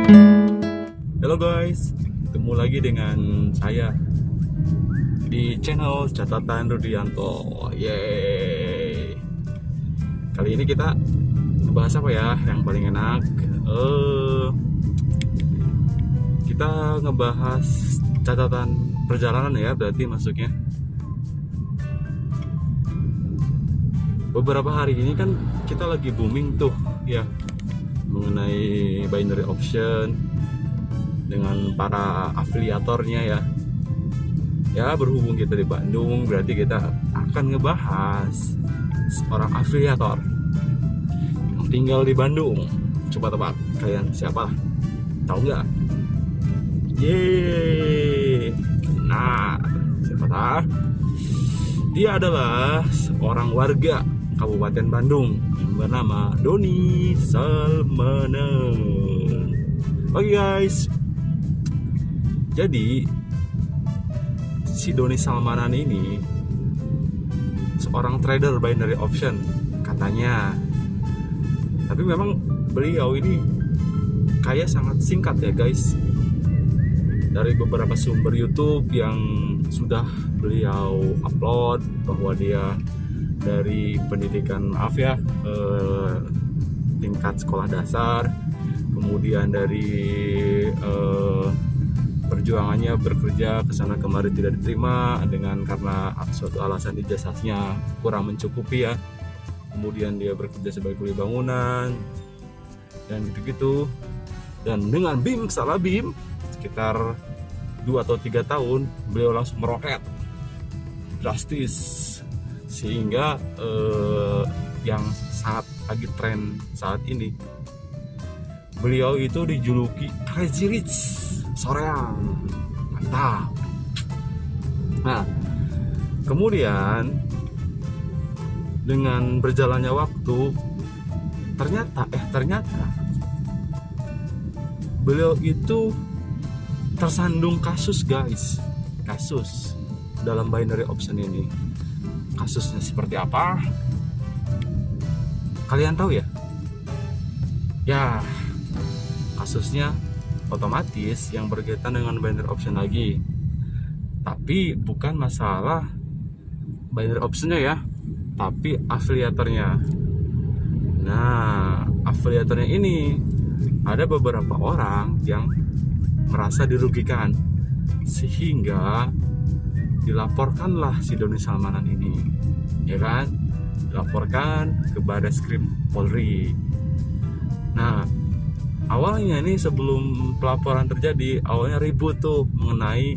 Halo guys, ketemu lagi dengan saya di channel Catatan Rudianto. Yeay. Kali ini kita ngebahas apa ya yang paling enak? Kita ngebahas catatan perjalanan ya, berarti masuknya. Beberapa hari ini kan kita lagi booming tuh ya mengenai binary option dengan para afiliatornya ya. Berhubung kita di Bandung, berarti kita akan ngebahas seorang afiliator yang tinggal di Bandung. Coba tebak kalian siapa? Tahu nggak? Yeay, nah siapa tahu? Dia adalah seorang warga Kabupaten Bandung yang bernama Doni Salmanan. Oke guys, jadi si Doni Salmanan ini seorang trader binary option katanya. Tapi memang beliau ini kaya sangat singkat ya guys. Dari beberapa sumber YouTube yang sudah beliau upload bahwa dia dari pendidikan tingkat sekolah dasar, kemudian dari perjuangannya bekerja kesana kemari tidak diterima karena suatu alasan ijazahnya kurang mencukupi ya. Kemudian dia bekerja sebagai kuli bangunan dan gitu-gitu, dan dengan BIM salah BIM sekitar 2 atau 3 tahun beliau langsung meroket drastis, sehingga yang sangat lagi tren saat ini, beliau itu dijuluki Crazy Rich Soreang. Mantap. Nah, kemudian dengan berjalannya waktu ternyata beliau itu tersandung kasus guys. Kasus dalam binary option ini. Kasusnya seperti apa? Kalian tahu ya? Ya, kasusnya otomatis yang berkaitan dengan binary option lagi. Tapi bukan masalah binary optionnya ya, tapi afiliatornya. Nah, afiliatornya ini ada beberapa orang yang merasa dirugikan, sehingga dilaporkanlah si Doni Salmanan ini, ya kan? Dilaporkan ke Barreskrim Polri. Nah, awalnya ini sebelum pelaporan terjadi, awalnya ribut tuh mengenai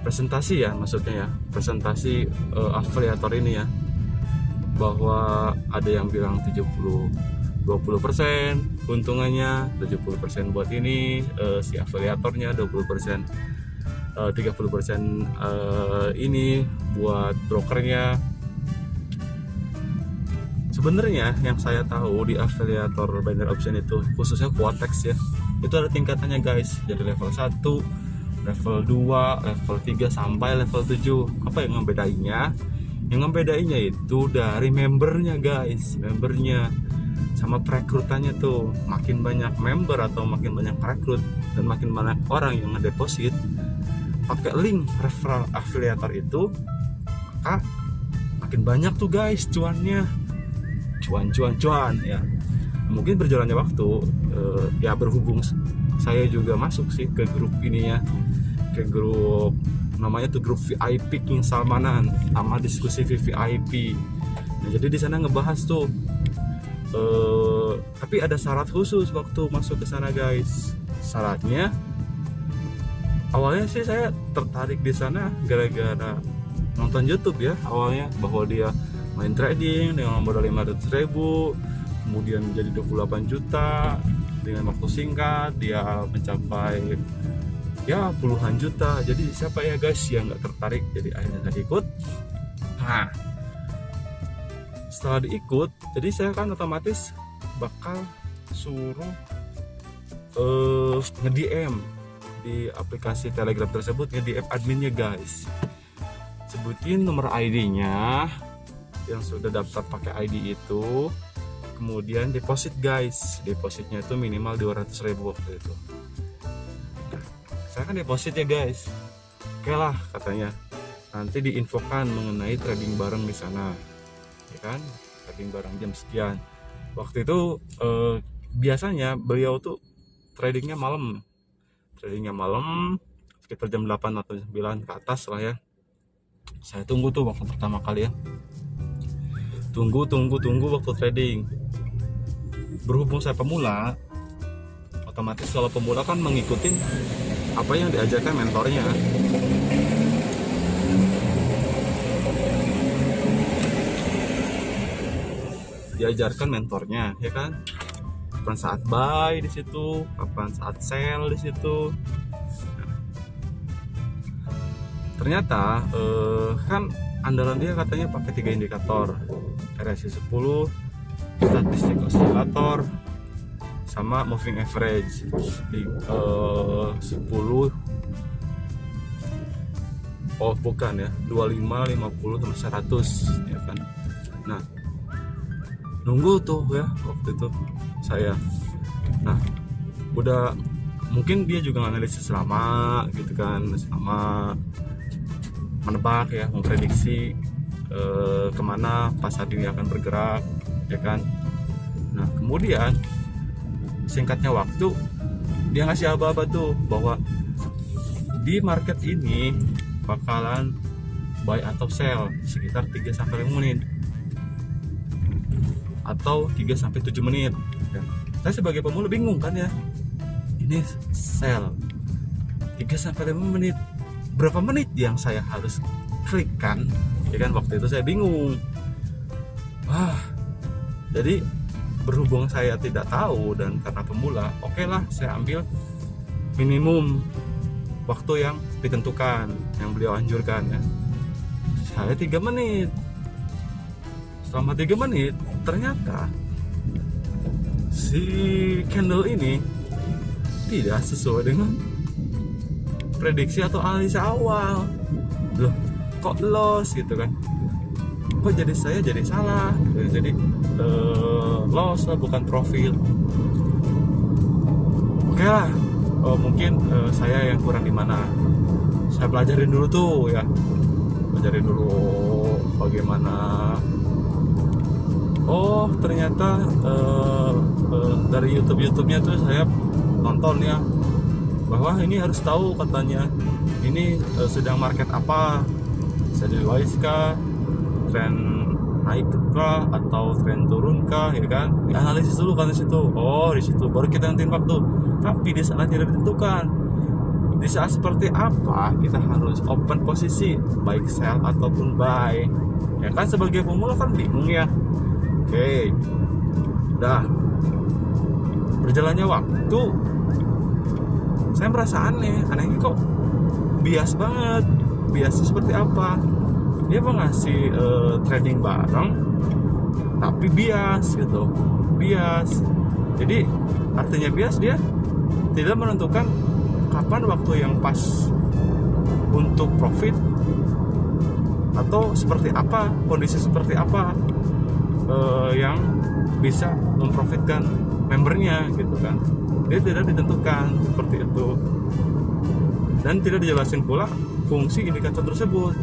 presentasi ya, maksudnya ya, presentasi afiliator ini ya, bahwa ada yang bilang 20% keuntungannya, 70% buat ini si afiliatornya, 20% 30% ini buat brokernya. Sebenarnya yang saya tahu di afiliator binary option itu, khususnya Quotex ya, itu ada tingkatannya guys, dari level 1, level 2, level 3 sampai level 7. Apa yang membedainnya? Yang membedainnya itu dari membernya guys, membernya sama perekrutannya tuh. Makin banyak member atau makin banyak perekrut dan makin banyak orang yang ngedeposit pakai link referral afiliator itu, maka makin banyak tuh guys cuannya, cuan ya. Mungkin berjalannya waktu ya, berhubung saya juga masuk sih ke grup ini ya, ke grup namanya tuh grup VIP King Salmanan sama diskusi VIP. Nah, jadi di sana ngebahas tuh tapi ada syarat khusus waktu masuk ke sana guys. Syaratnya awalnya sih saya tertarik di sana gara-gara nonton YouTube ya awalnya, bahwa dia main trading dengan modal 500.000 kemudian menjadi 28 juta dengan waktu singkat, dia mencapai ya puluhan juta. Jadi siapa ya guys yang nggak tertarik? Jadi akhirnya saya ikut. Nah, setelah diikut, jadi saya kan otomatis bakal suruh nge-DM di aplikasi Telegram tersebut, nge-DM adminnya guys, sebutin nomor ID-nya yang sudah daftar pakai ID itu, kemudian deposit guys, depositnya itu minimal 200.000 waktu itu. Nah, saya kan deposit ya guys, oke lah katanya, nanti diinfokan mengenai trading bareng di sana, ya kan, trading bareng jam sekian. Waktu itu biasanya beliau tuh tradingnya malam sekitar jam 8 atau 9 ke atas lah ya. Saya tunggu tuh waktu pertama kali ya, tunggu waktu trading. Berhubung saya pemula, otomatis kalau pemula kan mengikuti apa yang diajarkan mentornya. Diajarkan mentornya, ya kan? Kapan saat buy di situ, kapan saat sell di situ. Ternyata kan andalan dia katanya pakai 3 indikator, RSI 10, statistik osilator, sama moving average di 10. Oh bukan ya, 25, 50 terus 100 ya kan. Nah, nunggu tuh ya waktu itu saya. Nah, udah mungkin dia juga analisis lama gitu kan, selama menebak ya, memprediksi kemana pasar ini akan bergerak ya kan. Nah, kemudian singkatnya waktu dia ngasih aba-aba tuh bahwa di market ini bakalan buy atau sell sekitar 3-5 menit atau 3-7 menit. Dan saya sebagai pemula bingung kan ya, ini sell 3-5 menit, berapa menit yang saya harus klikkan ya kan. Waktu itu saya bingung. Jadi berhubung saya tidak tahu dan karena pemula, oke lah saya ambil minimum waktu yang ditentukan, yang beliau anjurkan ya. Saya 3 menit. Selama 3 menit ternyata si candle ini tidak sesuai dengan prediksi atau analisa awal. Loh, kok loss gitu kan? Kok saya jadi salah? Jadi loss lah, bukan profit. Oke lah, mungkin saya yang kurang di mana. Saya pelajarin dulu tuh ya, pelajarin dulu bagaimana. Oh ternyata dari YouTube-nya tuh saya nonton ya, bahwa ini harus tahu katanya ini sedang market apa, sideways kah, tren naik kah atau tren turun kah, ya kan? Dianalisis dulu kan di situ. Oh di situ baru kita nentuin waktu. Tapi di sana tidak ditentukan. Di saat seperti apa kita harus open posisi, baik sell ataupun buy. Ya kan, sebagai pemula kan bingung ya. Oke, udah berjalannya waktu, saya merasa anehnya kok bias banget. Biasnya seperti apa? Dia mau ngasih trading bareng, tapi bias gitu, bias. Jadi artinya bias, dia tidak menentukan kapan waktu yang pas untuk profit atau seperti apa, kondisi seperti apa yang bisa memprofitkan membernya gitu kan. Dia tidak ditentukan seperti itu, dan tidak dijelasin pula fungsi indikator tersebut.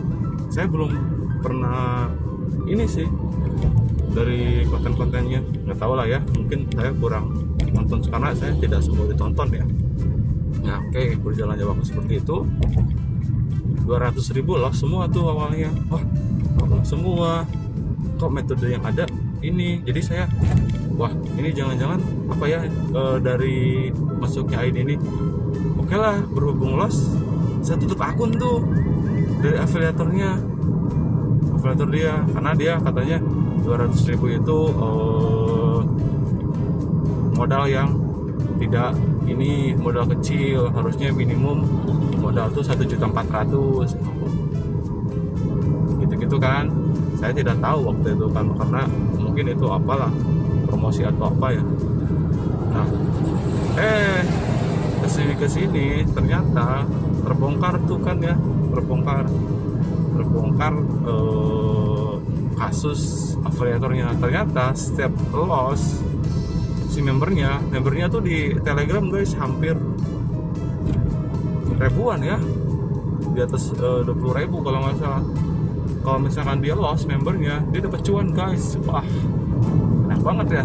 Saya belum pernah ini sih dari konten-kontennya, nggak tahu lah ya, mungkin saya kurang nonton karena saya tidak semua ditonton ya. Nah oke, berjalannya waktu seperti itu, 200.000 loss semua tuh awalnya. Wah loss semua, kok metode yang ada ini. Jadi saya, wah ini jangan-jangan apa ya, dari masuknya ID ini. Oke lah, berhubung loss, saya tutup akun tuh dari afiliator dia, karena dia katanya 200.000 itu modal yang tidak ini, modal kecil, harusnya minimum modal tuh 1.400.000 gitu kan. Saya tidak tahu waktu itu kan, karena mungkin itu apalah promosi atau apa ya. Nah kesini ternyata terbongkar tuh kan ya, terbongkar kasus afiliatornya. Ternyata setiap loss si membernya tuh di Telegram guys hampir ribuan ya, di atas 20.000 kalau nggak salah. Kalau misalkan dia loss membernya, dia dapat cuan guys. Wah, enak banget ya.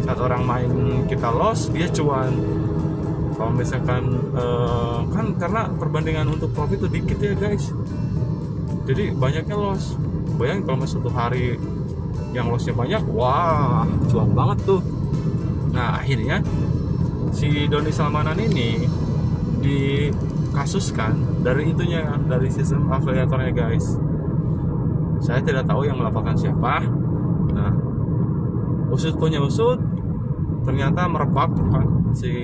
Saat orang main kita loss, dia cuan. Kalau misalkan kan karena perbandingan untuk profit itu dikit ya guys, jadi banyaknya loss. Bayangin kalau satu hari yang lossnya banyak, wah cuan banget tuh. Nah akhirnya si Doni Salmanan ini dikasuskan dari itunya, dari sistem afiliatornya guys. Saya tidak tahu yang melaporkan siapa. Nah usut punya usut, ternyata merebak kan si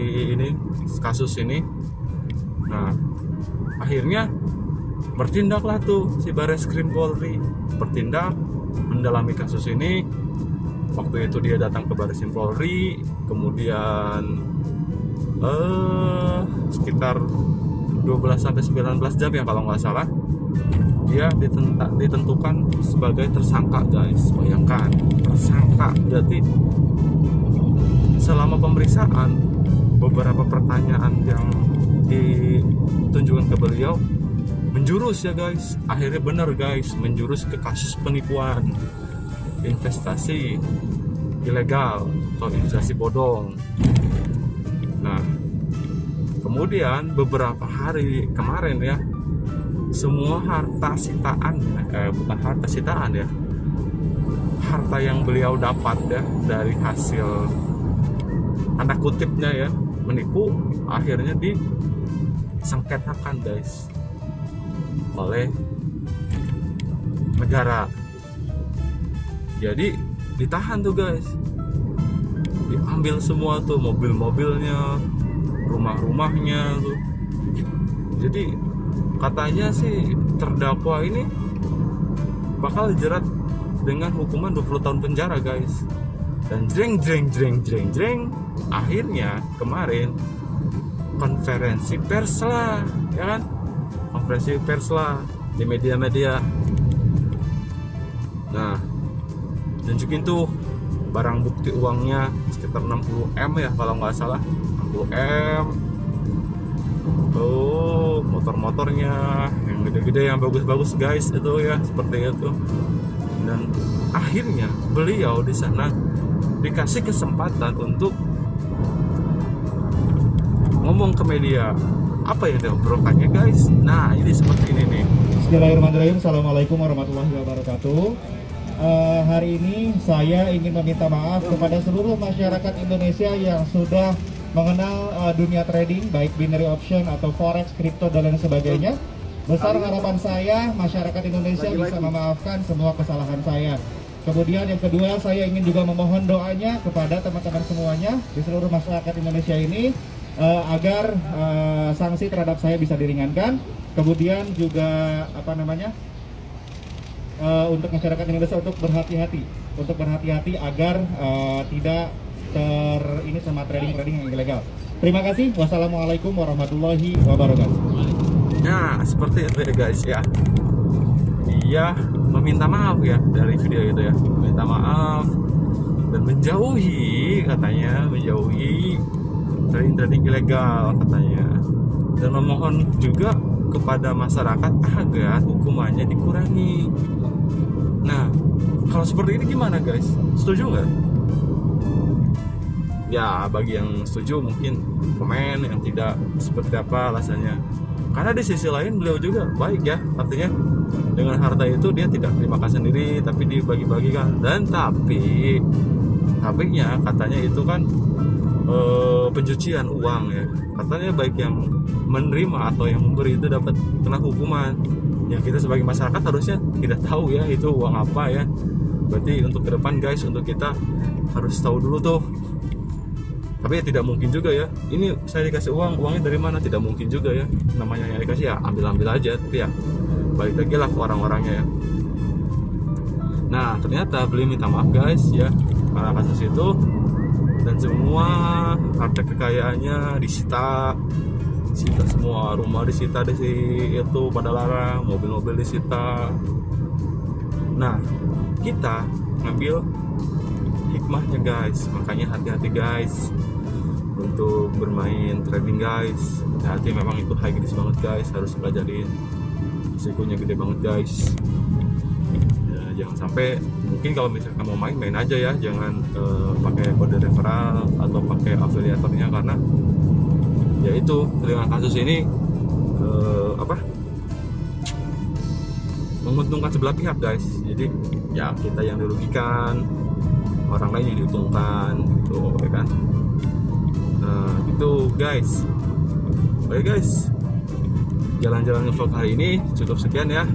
kasus ini. Nah akhirnya bertindaklah tuh si Barreskrim Polri, bertindak mendalami kasus ini. Waktu itu dia datang ke Barreskrim Polri, kemudian sekitar 12-19 jam ya kalau nggak salah, dia ditentukan sebagai tersangka guys. Bayangkan, tersangka. Berarti selama pemeriksaan beberapa pertanyaan yang ditunjukkan ke beliau menjurus ya guys. Akhirnya benar guys, menjurus ke kasus penipuan, investasi ilegal atau investasi bodong. Nah kemudian beberapa hari kemarin ya, semua harta sitaan, bukan harta sitaan ya, harta yang beliau dapat ya dari hasil tanda kutipnya ya menipu, akhirnya disengketakan guys oleh negara. Jadi ditahan tuh guys, diambil semua tuh mobil-mobilnya, rumah-rumahnya tuh. Jadi katanya sih terdakwa ini bakal dijerat dengan hukuman 20 tahun penjara guys. Dan jreng, akhirnya kemarin konferensi pers lah ya kan, konferensi pers lah di media-media. Nah nunjukin tuh barang bukti uangnya sekitar 60M ya kalau nggak salah, 60M. Tuh motor-motornya yang gede-gede, yang bagus-bagus guys itu ya, seperti itu. Dan akhirnya beliau di sana dikasih kesempatan untuk ngomong ke media. Apa yang diobrolkannya guys? Nah ini seperti ini nih. Bismillahirrahmanirrahim. Assalamualaikum warahmatullahi wabarakatuh. Hari ini saya ingin meminta maaf kepada seluruh masyarakat Indonesia yang sudah mengenal dunia trading, baik binary option atau forex, kripto dan lain sebagainya. Besar harapan saya masyarakat Indonesia bisa memaafkan semua kesalahan saya. Kemudian yang kedua, saya ingin juga memohon doanya kepada teman-teman semuanya di seluruh masyarakat Indonesia ini agar sanksi terhadap saya bisa diringankan. Kemudian juga untuk masyarakat Indonesia untuk berhati-hati agar tidak ini sama trading yang ilegal. Terima kasih. Wassalamualaikum warahmatullahi wabarakatuh. Nah seperti itu ya guys ya. Dia meminta maaf ya dari video itu ya, meminta maaf dan menjauhi, katanya menjauhi trading ilegal katanya, dan memohon juga kepada masyarakat agar hukumannya dikurangi. Nah kalau seperti ini gimana guys, setuju nggak? Ya bagi yang setuju mungkin komen, yang tidak seperti apa alasannya. Karena di sisi lain beliau juga baik ya, artinya dengan harta itu dia tidak dimakan sendiri tapi dibagi-bagikan. Dan tapi-nya katanya itu kan pencucian uang ya, katanya baik yang menerima atau yang memberi itu dapat kena hukuman. Yang kita sebagai masyarakat harusnya tidak tahu ya itu uang apa ya. Berarti untuk ke depan guys, untuk kita harus tahu dulu tuh. Tapi ya tidak mungkin juga ya, ini saya dikasih uangnya dari mana, tidak mungkin juga ya. Namanya yang dikasih ya ambil aja, tapi ya balik lagi lah ke orang-orangnya ya. Nah ternyata beliau minta maaf guys ya karena kasus itu, dan semua harta kekayaannya disita semua, rumah disita itu pada larang, mobil-mobil disita. Nah, kita ngambil hikmahnya guys. Makanya hati-hati guys untuk bermain trading guys. Hati-hati, memang itu high risk banget guys, harus pelajarin. Risikonya gede banget guys. Ya, jangan sampai, mungkin kalau misalnya kamu main aja ya, jangan pakai kode referral atau pakai afiliatornya, karena ya itu dengan kasus ini menguntungkan sebelah pihak guys. Jadi ya kita yang dirugikan, orang lain yang diuntungkan gitu ya kan. Nah gitu guys. Oke guys, jalan-jalan vlog hari ini cukup sekian ya.